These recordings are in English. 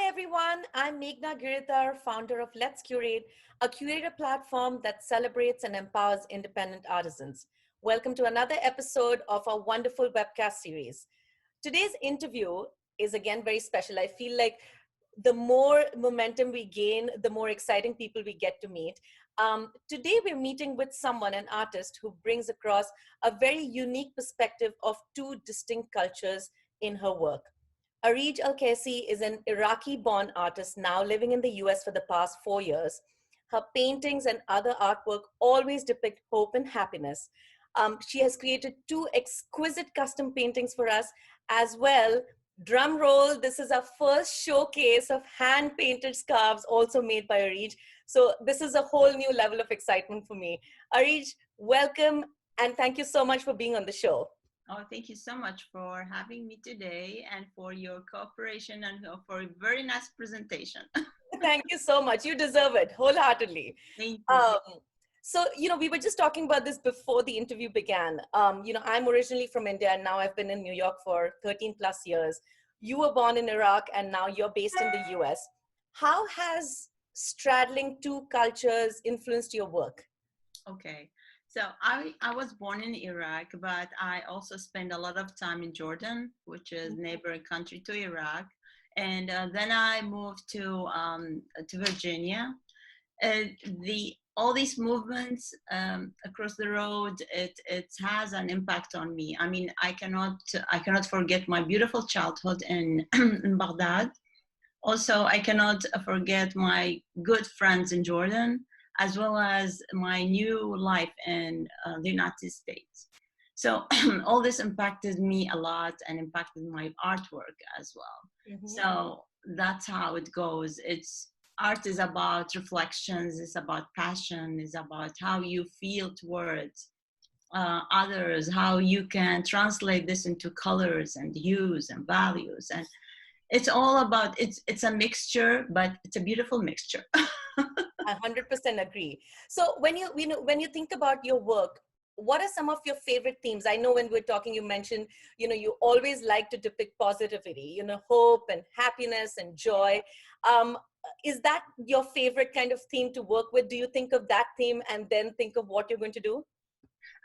everyone. I'm Meghna Giridhar, founder of Let's Curate, a curator platform that celebrates and empowers independent artisans. Welcome to another episode of our wonderful webcast series. Today's interview is again very special. I feel like the more momentum we gain, the more exciting people we get to meet. Today, we're meeting with someone, an artist, who brings across a very unique perspective of two distinct cultures in her work. Areej AlQaysi is an Iraqi born artist now living in the US for the past 4 years. Her paintings and other artwork always depict hope and happiness. She has created two exquisite custom paintings for us as well. Drum roll, this is our first showcase of hand painted scarves, also made by Areej. So, this is a whole new level of excitement for me. Areej, welcome and thank you so much for being on the show. Oh, thank you so much for having me today and for your cooperation and for a very nice presentation. Thank you so much. You deserve it wholeheartedly. Thank you. We were just talking about this before the interview began. I'm originally from India and now I've been in New York for 13 plus years. You were born in Iraq and now you're based in the US. How has straddling two cultures influenced your work? Okay. So I was born in Iraq, but I also spent a lot of time in Jordan, which is neighboring country to Iraq. And then I moved to Virginia. All these movements across the road, it has an impact on me. I mean, I cannot forget my beautiful childhood in in Baghdad. Also, I cannot forget my good friends in Jordan, as well as my new life in the United States. So all this impacted me a lot and impacted my artwork as well. Mm-hmm. So that's how it goes. Art is about reflections, it's about passion, it's about how you feel towards others, how you can translate this into colors and hues and values. And it's all about, it's a mixture, but it's a beautiful mixture. I 100% agree. So when you think about your work, what are some of your favorite themes? I know when we're talking, you mentioned, you always like to depict positivity, hope and happiness and joy. Is that your favorite kind of theme to work with? Do you think of that theme and then think of what you're going to do?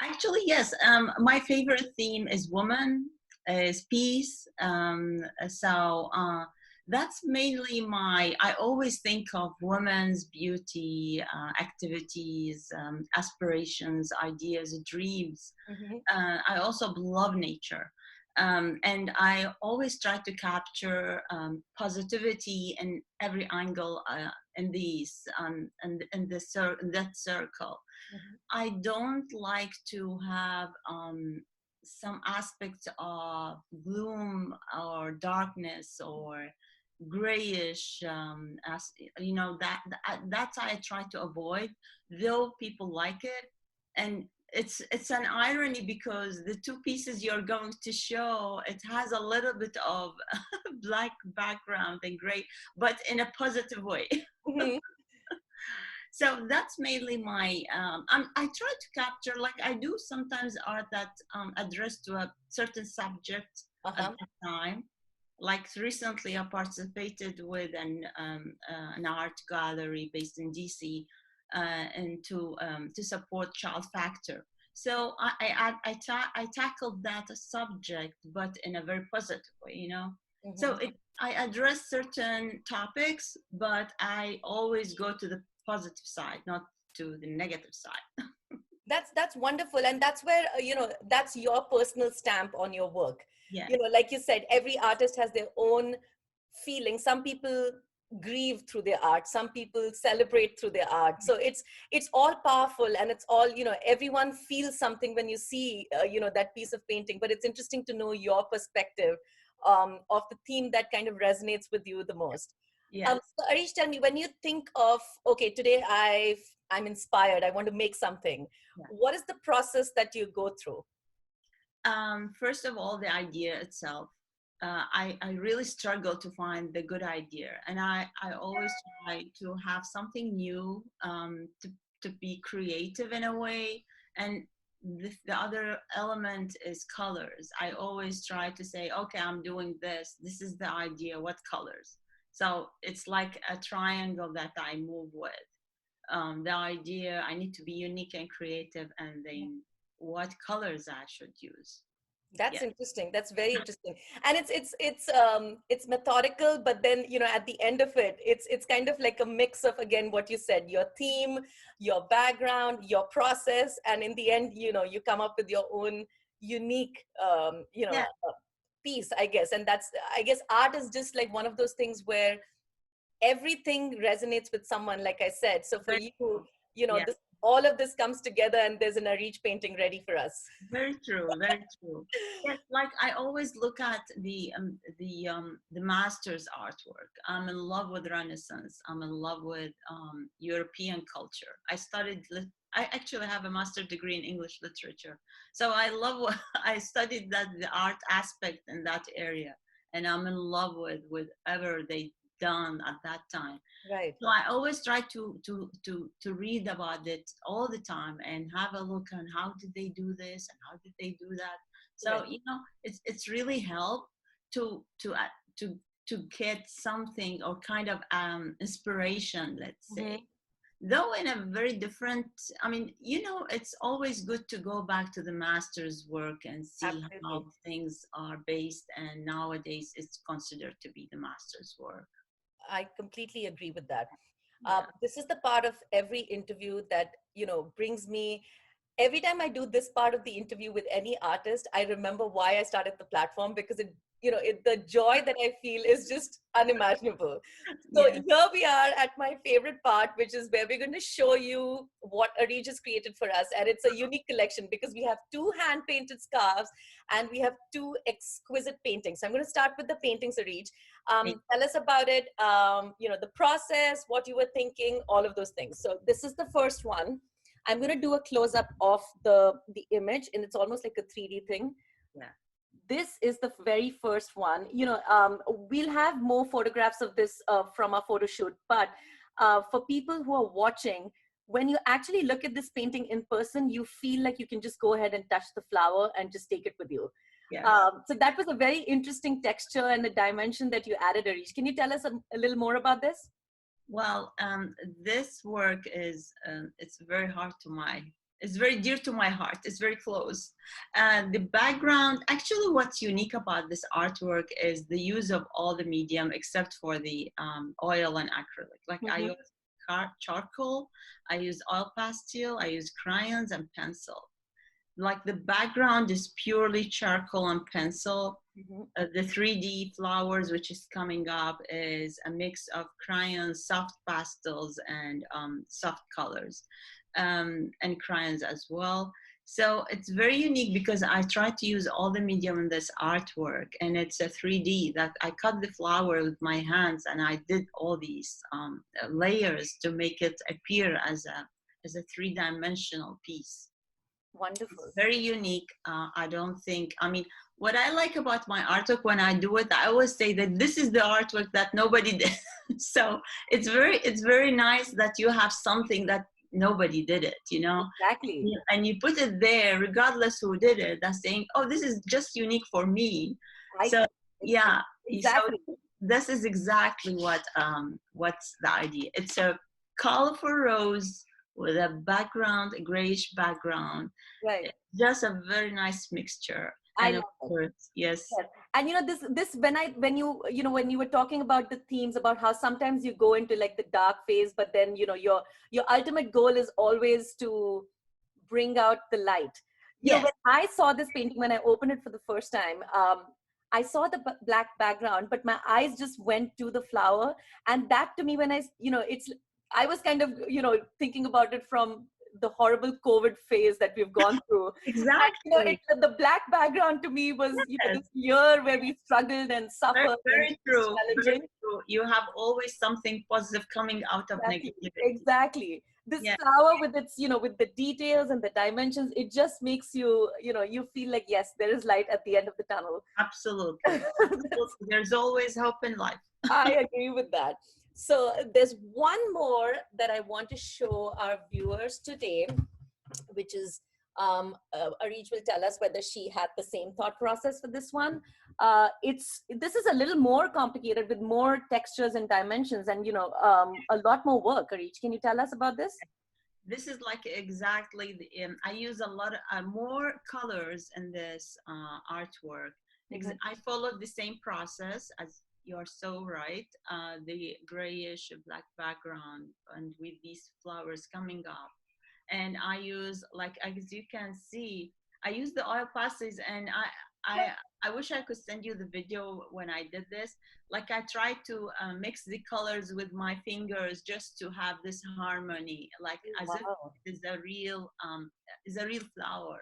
Actually, yes. My favorite theme is woman, is peace. That's mainly I always think of women's beauty, activities, aspirations, ideas, dreams. Mm-hmm. I also love nature. And I always try to capture positivity in every angle in these, and in that circle. Mm-hmm. I don't like to have some aspects of gloom or darkness or grayish, as you know, that's I try to avoid, though people like it. And it's an irony because the two pieces you're going to show, it has a little bit of black background and gray, but in a positive way. Mm-hmm. So that's mainly my, I try to capture, like I do sometimes art that address to a certain subject at the time. Like recently I participated with an art gallery based in DC and to support Child Factor. So I tackled that subject, but in a very positive way, Mm-hmm. So I address certain topics, but I always go to the positive side, not to the negative side. That's wonderful. And that's where, that's your personal stamp on your work. Yeah. Like you said, every artist has their own feeling. Some people grieve through their art. Some people celebrate through their art. So it's all powerful and it's all, everyone feels something when you see, that piece of painting. But it's interesting to know your perspective of the theme that kind of resonates with you the most. Yes. So Areej, tell me, when you think of, okay, today I'm inspired, I want to make something. Yeah. What is the process that you go through? First of all, the idea itself. I really struggle to find the good idea. And I always try to have something new, to be creative in a way. And the other element is colors. I always try to say, okay, I'm doing this. This is the idea. What colors? So it's like a triangle that I move with. The idea, I need to be unique and creative, and then what colors I should use. That's Yeah. interesting. That's very interesting. And it's methodical, but then, at the end of it, it's kind of like a mix of, again, what you said, your theme, your background, your process, and in the end, you come up with your own unique Yeah. piece, I guess. And that's, I guess, art is just like one of those things where everything resonates with someone, like I said. So for Very you, true. Yeah. this, all of this comes together and there's an Areej painting ready for us. Very true, very true. Yes, like I always look at the master's artwork. I'm in love with Renaissance. I'm in love with European culture. I actually have a master's degree in English literature, so I love what I studied, that the art aspect in that area, and I'm in love with whatever they done at that time. Right. So I always try to read about it all the time and have a look on how did they do this and how did they do that. So Right. it's really helped to to to get something or kind of inspiration, let's say. Mhm. Though in a very different, I mean, it's always good to go back to the master's work and see Absolutely. how things are based, and nowadays it's considered to be the master's work. I completely agree with that. Yeah. This is the part of every interview that, brings me. Every time I do this part of the interview with any artist, I remember why I started the platform, because the joy that I feel is just unimaginable. So Yeah. here we are at my favorite part, which is where we're going to show you what Areej has created for us. And it's a unique collection because we have two hand painted scarves and we have two exquisite paintings. So I'm going to start with the paintings, Areej. Tell us about it, the process, what you were thinking, all of those things. So this is the first one. I'm going to do a close up of the image, and it's almost like a 3D thing. Yeah. This is the very first one. We'll have more photographs of this from our photo shoot, but for people who are watching, when you actually look at this painting in person, you feel like you can just go ahead and touch the flower and just take it with you. Yes. So that was a very interesting texture and the dimension that you added, Areej. Can you tell us a little more about this? Well, this work is it's very it's very dear to my heart. It's very close. And the background, actually, what's unique about this artwork is the use of all the medium except for the oil and acrylic. Like I Mm-hmm. use charcoal, I use oil pastel, I use crayons and pencil. Like the background is purely charcoal and pencil. Mm-hmm. The 3D flowers, which is coming up, is a mix of crayons, soft pastels, and soft colors, and crayons as well. So it's very unique because I try to use all the medium in this artwork, and it's a 3D that I cut the flower with my hands, and I did all these layers to make it appear as a three-dimensional piece. Wonderful. Very unique. I don't think, I mean, what I like about my artwork when I do it, I always say that this is the artwork that nobody did. So it's very nice that you have something that nobody did it, Exactly. and you put it there regardless who did it. That's saying, oh, this is just unique for me. I So yeah, so exactly. this is exactly what's the idea. It's a colorful rose with a background, a grayish background. Right. It's just a very nice mixture. I And of love it. course, yes, Yes. And this when you were talking about the themes, about how sometimes you go into like the dark phase, but then your ultimate goal is always to bring out the light. yes, When I saw this painting, when I opened it for the first time, I saw the black background, but my eyes just went to the flower. And that to me, when I was kind of, thinking about it from the horrible COVID phase that we've gone through. And, exactly. the black background to me was, Yes. this year where we struggled and Very, suffered and very it was true. Very challenging. true. You have always something positive coming out of Exactly. negativity. Exactly. This Yeah, flower with its, with the details and the dimensions, it just makes you, you feel like, yes, there is light at the end of the tunnel. absolutely. Absolutely. There's always hope in life. I agree with that. So there's one more that I want to show our viewers today, which is Areej will tell us whether she had the same thought process for this one. this is a little more complicated with more textures and dimensions and, a lot more work. Areej, can you tell us about this? This is like exactly the, I use a lot of more colors in this artwork. I followed the same process as you're so right. The grayish black background and with these flowers coming up. And I use, like, as you can see, I use the oil pastels, and I wish I could send you the video when I did this. Like, I tried to mix the colors with my fingers just to have this harmony, like as if it's a real flower.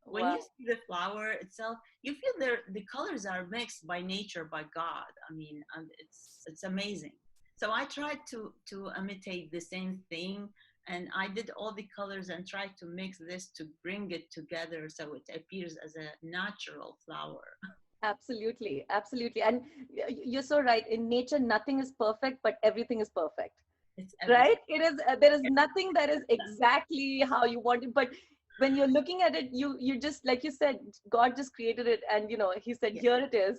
When you see the flower itself, you feel the colors are mixed by nature, by God. I mean, it's amazing. So I tried to imitate the same thing, and I did all the colors and tried to mix this to bring it together so it appears as a natural flower. Absolutely, absolutely. And you're so right. In nature, nothing is perfect, but everything is perfect. Right? It is. There is nothing that is exactly how you want it. But when you're looking at it, you just, like you said, God just created it, and He said, here it is.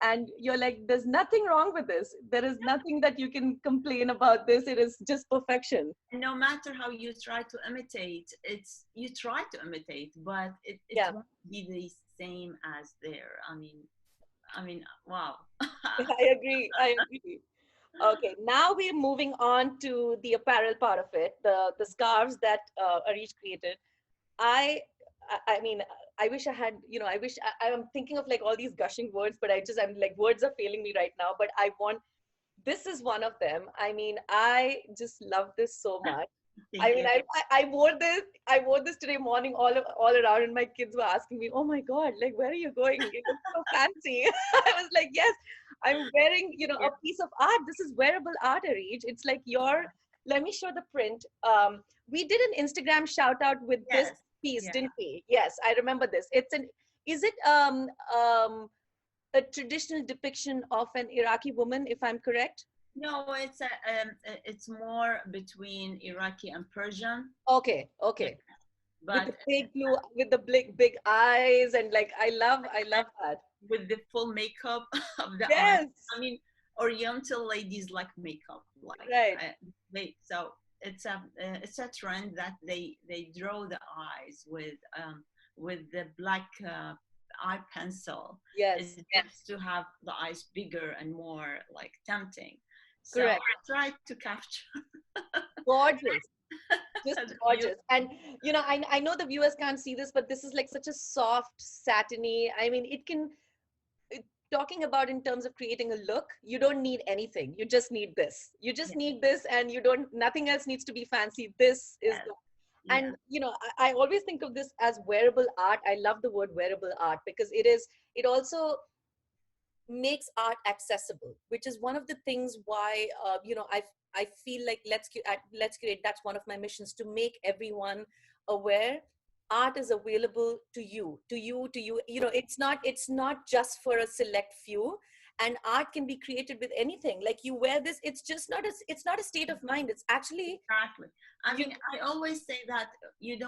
And you're like, there's nothing wrong with this. There is nothing that you can complain about this. It is just perfection. No matter how you try to imitate, you try to imitate, but it won't be the same as there. I mean, wow. I agree. Okay, now we're moving on to the apparel part of it, the scarves that Areej created. I mean, I wish I had, I'm thinking of like all these gushing words, but I'm like, words are failing me right now, but this is one of them. I mean, I just love this so much. I wore this today morning all around, and my kids were asking me, oh my God, like, where are you going? It looks so fancy. I was like, yes, I'm wearing, a piece of art. This is wearable art, Areej. It's like let me show the print. We did an Instagram shout out with this piece, didn't we? Yes, I remember this. Is it a traditional depiction of an Iraqi woman, if I'm correct? No, it's more between Iraqi and Persian. Okay. Yeah. But with the big blue, with the big eyes, and like I love that. With the full makeup of the eyes. I mean, Oriental ladies like makeup, like right. So it's a trend that they draw the eyes with the black eye pencil. Yes. It gets to have the eyes bigger and more like tempting. So correct. I tried to capture. Gorgeous. Just gorgeous. And I know the viewers can't see this, but this is like such a soft, satiny. I mean, talking about in terms of creating a look, you don't need anything. You just need this. You just need this, and nothing else needs to be fancy. This is and I always think of this as wearable art. I love the word wearable art because it also makes art accessible, which is one of the things why I feel like Let's Curate, that's one of my missions, to make everyone aware art is available to you. It's not just for a select few, and art can be created with anything. Like, you wear this, it's not a state of mind. It's actually exactly. I mean, I always say that you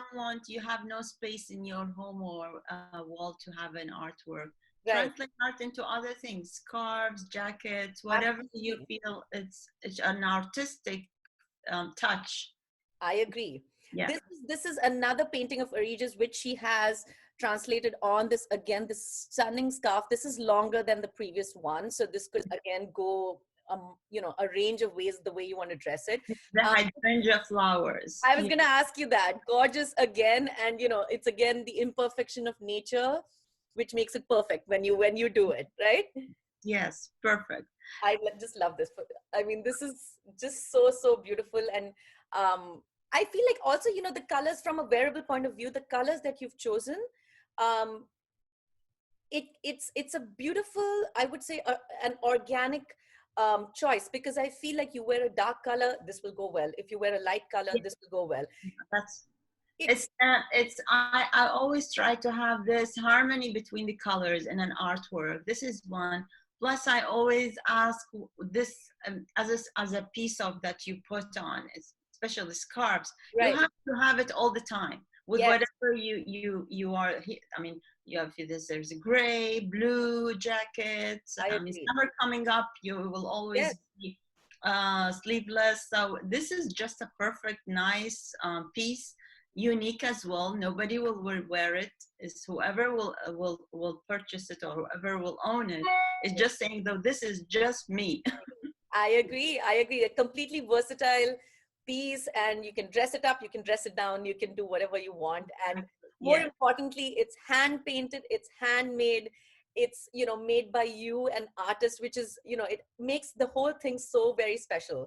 have no space in your home or wall to have an artwork. Right. Translate art into other things, scarves, jackets, whatever. Absolutely. You feel it's an artistic touch. I agree. Yeah. This is another painting of Areej's, which she has translated on this stunning scarf. This is longer than the previous one, so this could again go a range of ways, the way you want to dress it. The hydrangea flowers. I was going to ask you that. Gorgeous again, and it's again the imperfection of nature, which makes it perfect when you do it, right? Yes, perfect. I just love this. I mean, this is just so beautiful. And I feel like also, the colors from a wearable point of view, the colors that you've chosen, it's a beautiful, I would say, an organic choice, because I feel like you wear a dark color, this will go well. If you wear a light color, this will go well. I always try to have this harmony between the colors in an artwork. This is one. Plus, I always ask this as a piece of that you put on, especially scarves. Right. You have to have it all the time. with Yes, whatever you are. I mean, you have this. There's a gray, blue jackets. I agree. Summer coming up, you will Yes, always be sleeveless. So this is just a perfect, nice piece, unique as well. Nobody will wear it. It's whoever will purchase it or whoever will own it is just saying, though, this is just me. I agree. I agree. A completely versatile piece, and you can dress it up, you can dress it down, you can do whatever you want. And more Yeah. importantly, it's hand painted, it's handmade, it's, made by you, an artist, which is, it makes the whole thing so very special.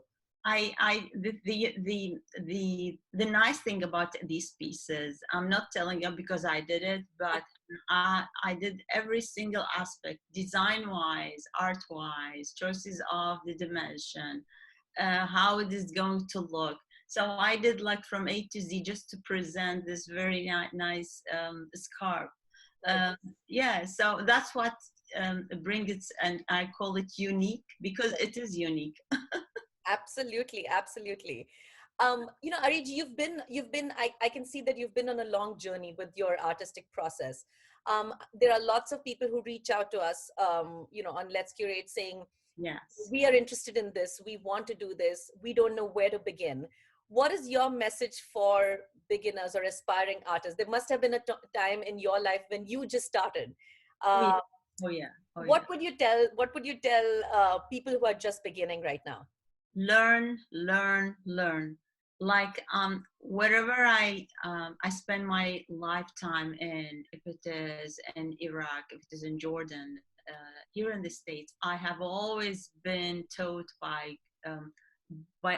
The nice thing about these pieces, I'm not telling you because I did it, but I did every single aspect, design wise, art wise, choices of the dimension, how it is going to look. So I did like from A to Z just to present this very nice scarf. Right. Yeah, so that's what brings it, and I call it unique because it is unique. Absolutely, absolutely. Areej, I can see that you've been on a long journey with your artistic process. There are lots of people who reach out to us, on Let's Curate saying, Yes. we are interested in this, we want to do this, we don't know where to begin. What is your message for beginners or aspiring artists? There must have been a time in your life when you just started. Oh yeah. Uh, Oh yeah. Oh yeah. what would you tell people who are just beginning right now? Learn, learn, learn. Like wherever I spend my lifetime in, if it is in Iraq, if it is in Jordan, here in the States, I have always been taught by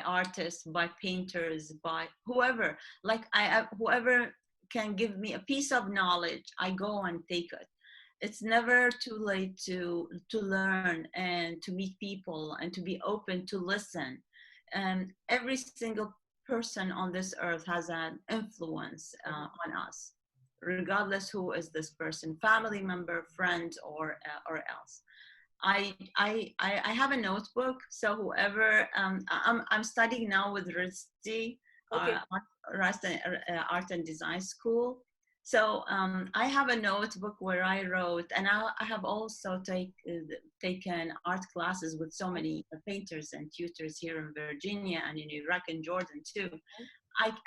artists, by painters, by whoever. Like whoever can give me a piece of knowledge, I go and take it. It's never too late to learn and to meet people and to be open to listen. And every single person on this earth has an influence on us, regardless who is this person, family member, friend, or else. I have a notebook, so whoever I'm studying now with Rhode, Okay. Art and Design School. So I have a notebook where I wrote, and I have also taken art classes with so many painters and tutors here in Virginia and in Iraq and Jordan too.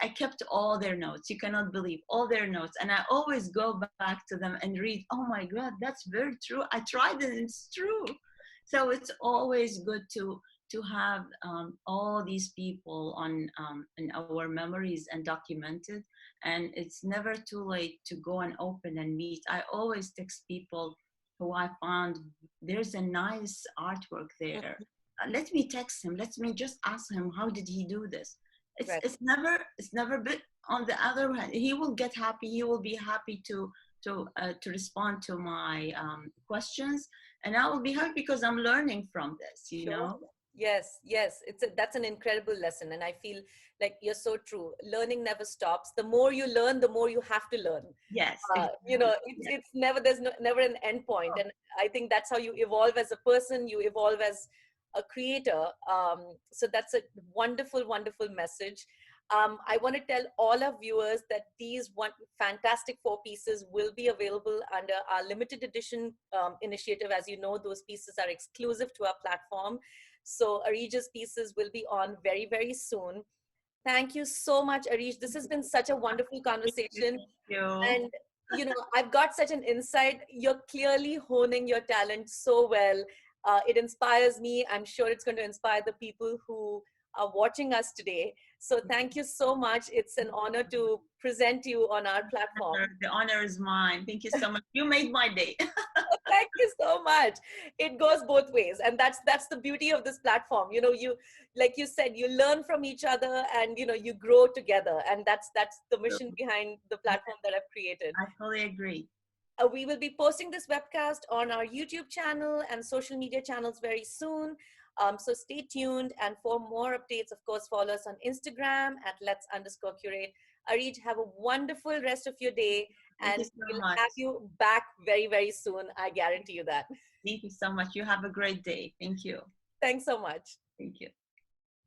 I kept all their notes. You cannot believe all their notes. And I always go back to them and read, oh my God, that's very true. I tried it, it's true. So it's always good to have all these people on in our memories and documented. And it's never too late to go and open and meet. I always text people who I found there's a nice artwork there. Let me text him. Let me just ask him, how did he do this? Right. It's never been. On the other hand, he will get happy. He will be happy to respond to my questions, and I will be happy because I'm learning from this. You Sure. know. Yes, yes. That's an incredible lesson. And I feel like you're so true. Learning never stops. The more you learn, the more you have to learn. Yes, exactly. Yes. It's never, there's never an end point. And I think that's how you evolve as a person, you evolve as a creator. So that's a wonderful, wonderful message. I want to tell all our viewers that these fantastic four pieces will be available under our limited edition initiative. As you know, those pieces are exclusive to our platform. So Areej's pieces will be on very, very soon. Thank you so much, Areej. This has been such a wonderful conversation. Thank you. And, I've got such an insight. You're clearly honing your talent so well. It inspires me. I'm sure it's going to inspire the people who are watching us today. So thank you so much. It's an honor to present you on our platform. The honor is mine. Thank you so much. You made my day. Thank you so much. It goes both ways, and that's the beauty of this platform. You, like you said, you learn from each other, and you grow together, and that's the mission behind the platform that I've created. I fully agree. We will be posting this webcast on our YouTube channel and social media channels very soon. So stay tuned, and for more updates, of course, follow us on Instagram at let's_curate. Areej, have a wonderful rest of your day, Thank and you so we'll much. have you back very, very soon. I guarantee you that. Thank you so much. You have a great day. Thank you. Thanks so much. Thank you.